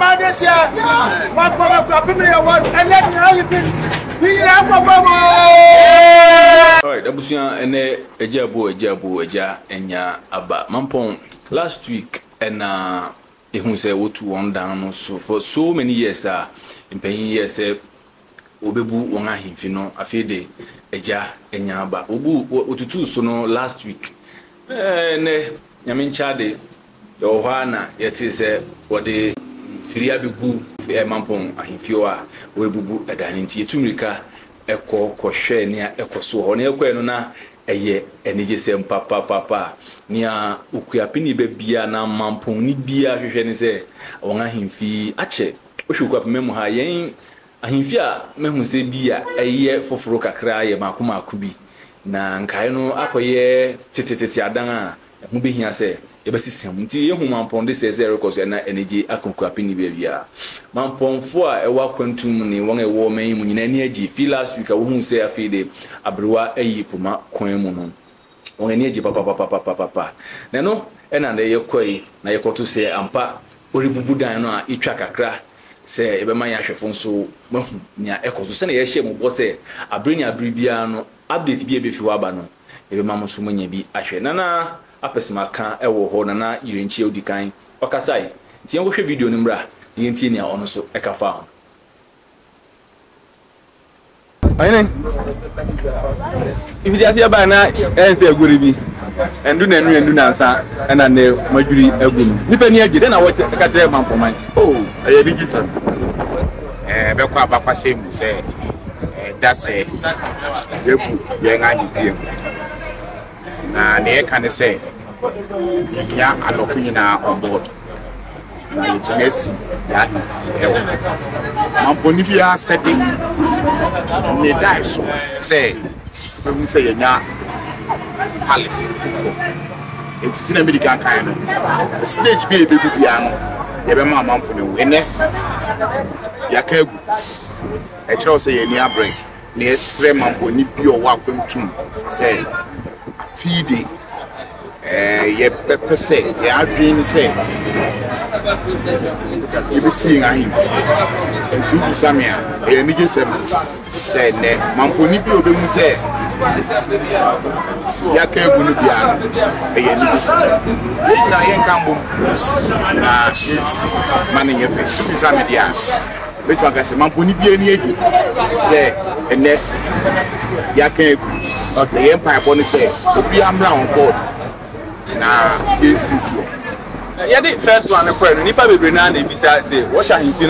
about this year. One for Akuapem one, and then everything. We have Akuapem. All right, Abusia and Eja enya aba Mampong last week and who say what to one down so for so many years in paying years obebu wanga himfino afede Eja enya aba obu otutu so no last week ne nyaminchade yo hwana yeti se wode firia begu Mampong ahimfio a obebu edani nti etumrika kohwe ne ekoso ho ne ekwe no na eye enije sem papa nia Akuapem be bia na Mampong ni bia hwehwe ne se won ahimfi ache ohwe Akuapem mu ha yen ahimfi a mehu se bia eye foforo kakra ye makoma akubi na nkae no akoye tetetete adan a hu behia se yebasisem nti ye hu Mampong de se rekoso na enije Akuapem be bia Mampong fo a ewa kwantum ni won ewo man mu nyina ni agi fi last week a wo hu se afide abrewa ayi poma kwan mu no won ani agi papa na no ena na ye koi na ye koto se ampa oribubu dan no a itwa kakra se ebe man ya hwefo nso mahu nya ekoso se na ye hye mu bo se abrenya abribia no update bi ebe fi waba no ebe man so manya bi ahwe na apesima kan ewo ho na yirenchi odikan okasai nti en wo hwe video no mra yenti ni a ono so ekafa ho ayene if dia ba na ense aguri bi endu na nsa na ne madwuri agu no nipa ni agide na wo ka tere Mampoman oh aye di gisan be kwa abakwa se mu se dase yebu ye nga ni biem na ne ka ne se ya alofinyi na on board na itinesi ya ewo Mampong via setting ne dai so say we say yenya palace it's in American kind of stage be piano ye be ma Mampong we ne ya kagu e kire say yenya break ne esre Mampong ni bi o wa kwantum say feed ye pepper say ye adwin say you be seeing him and to be samia e ni jesem say ne Mampong ni bi obemu say ya ka egu ni bia e ye ni jesem na ye kambum na yes mane ye fe to be samia dia bet ma say Mampong ni bi ni egi say ene ya ka egu okay ye empire bo ni say obi amra on board na yes yeah, the first one, Nipa Bebrina, they say, what are you doing?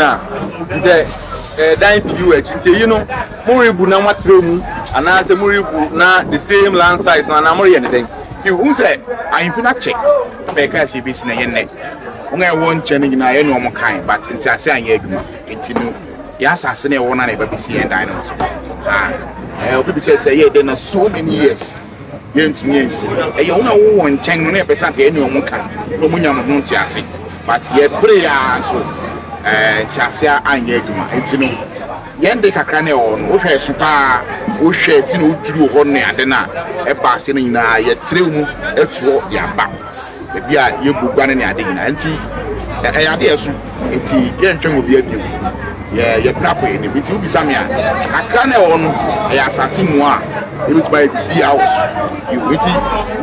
Dying to you, you know, Muribu na matroom, and I say Muribu na the same land size, and I'm more anything. You who say, I'm not check because he be in a net. Only one changing in a normal kind, but it's a saying, it's new. Yes, I say one and ever see and dinosaur. People say, yeah, there are so many years. Yent means e you know one chen na person ka enu omo kan no munya mo ntiase but ye prayer so ntiase anya adwuma enti no yende kakra na o no hwe so pa o hwe si na oduru ho ne ade na e ba se no nyina ye tire mu afio ya ba e bia ye bugwane ne ade nyina enti e ade yeso enti ye ntwen obi abio ye prapo ye ne biti obi samia kakra na o no ya asase mu a ebi to buy bi house you witi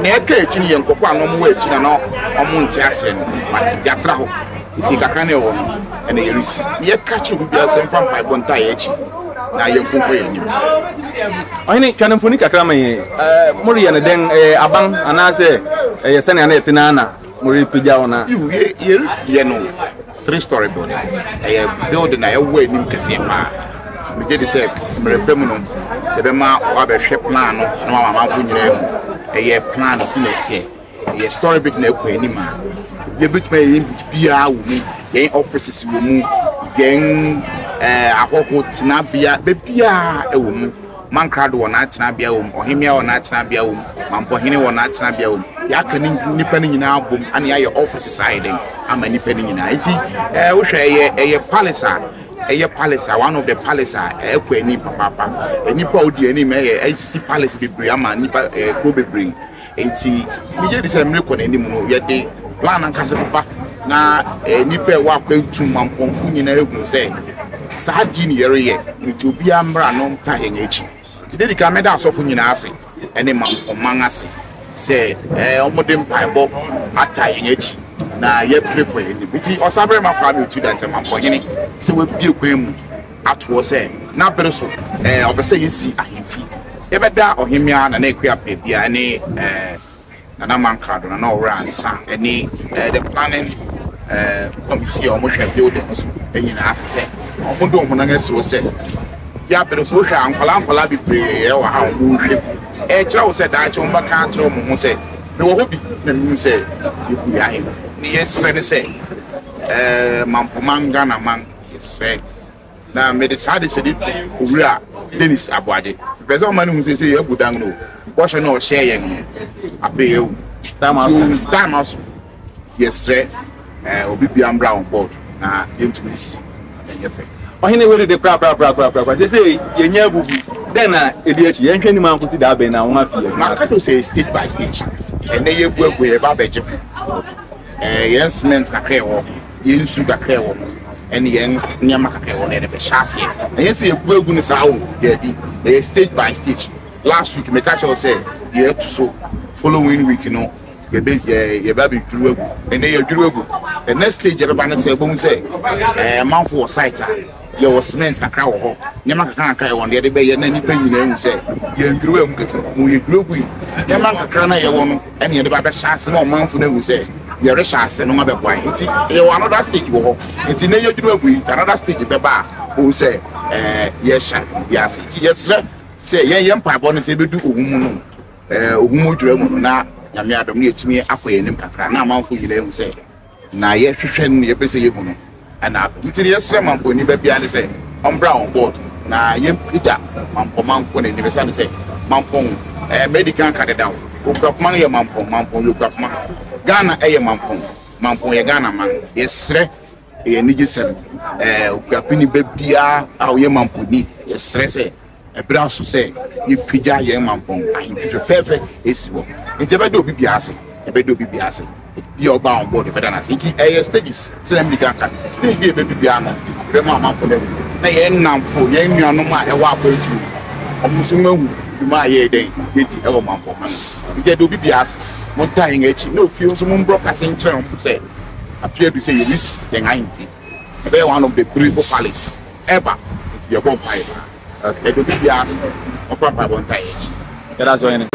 na eka echi ni yenkokwa no mo echi na no omo nti ase no but ya tra ho isi kakra na wo no ene yerisi ye kache bi asem fam pai bonta ye echi na yenkonko ye ni ayine twanamfoni kakra man mori ye ne den aban anase ye sene na etina na mori pija wona you ye no 3-story building building na ye wo enim kese pa me dey say mrepem no ebe ma wa be hwe plan no na mama ko nyina e plan si na tie e story bit na ekwa ni ma ye bit ma yin bia wo mi ye offices wo mu ye ahoko tina bia be bia e wo mu man crowd wo na tina bia wo ohemia wo na tina bia wo Mampong hene wo na tina bia wo ya ka ni nipa ni nyina bom ana ya offices side ama nipa ni nyina enti wo hwe ye palace palace one of the palace ekwa ni papa enipa odi ani me ICC palace bebre ama nipa ko bebre enti mi je di se mre ko na ni mu no ye de plan an kase papa na nipa wa kwentu mamponfu nyina ehunu se saa di ne yere ye nti obi amra no ta hen echi ti ka meda asofo nyina ase ene mampoman ase se omode mpaibo ata hen echi na ye prepo ye ni ti osabre makwa me tu that mampohene se we bie kwan mu atwo se na bere so obese yesi ahemfi ye beda ohemia na Akuapem bia ne na manka do na ora ansa any the planning committee o mo hwe building so enyina ase o mo do mo na ngese wo se ya pero so hwe ankwala bi pre e wa ha mo hwe kira wo se da che mo baka tro mo ho se me wo hobi na mi se yiku ya he ni yesre ne se mampomanga na man yesre na me de tade se dit owura Dennis Aboaje bezo man hu se ye budan no wo hwe no share yen abeyu time house yesre obi biam brown board na intimacy enyefe ohine we de pra je say yenya bubu then na ediachi yenhwe ni man kuti da be na won afie na ka to say stage by stage ene ye guagu ye ba beje yen cement kakre wo yen su kakre wo ene yen nyama kakre wo na de be shase yen say ye guagu ni sa wo ye di stage by stage last week me catch you say ye to so following week no ye be be duru agu ene ye duru agu the next stage ye be ba na say bo say man for site ye was cement kakra wo ho nyama kakra wo de be ye na ni pa nyina hu say ye duru agu keke mu ye duru agu nyama kakra na ye wo no ene ye de ba be chance na man for na hu say ye re chance no ma be boy nti ye wo another stage wo ho nti na ye duru agu another stage be ba wo say ye sha yes nti ye sre say ye mpa bo no say be du ohumu no ohumu dura mu na nyame adom ne etumi akoye nim kakra na amanfo yire hu se na ye hwehwe no ye pese ye hu no ana ntiri ye sre mampo ni ba bia ne se ombra on board na ye Peter mampo manko ne ni be sane se mampo medical card down Akuapem ye mampo Akuapem Ghana ye mampo ye Ghana man ye sre ye ni gisem Akuapem ni ba bia a ye mampo ni ye sre se ebra so say you pija yen mampon ahimfwe fefe esiwo nti be do bibia ase bi oba on board be dana nti stages say American kan stage bi be bibia no be ma mampon na yen namfo yen nuanom a e wa akwatu omuso mahu ma ye den ye di e wo mampon man nti do bibia ase mo tan echi no fie so mo mbro kase nkyerem say appear to say you miss den ahimfi be one of the beautiful palace ever nti your bomb pipe. Okay, do be asked. Open by one time. That's why.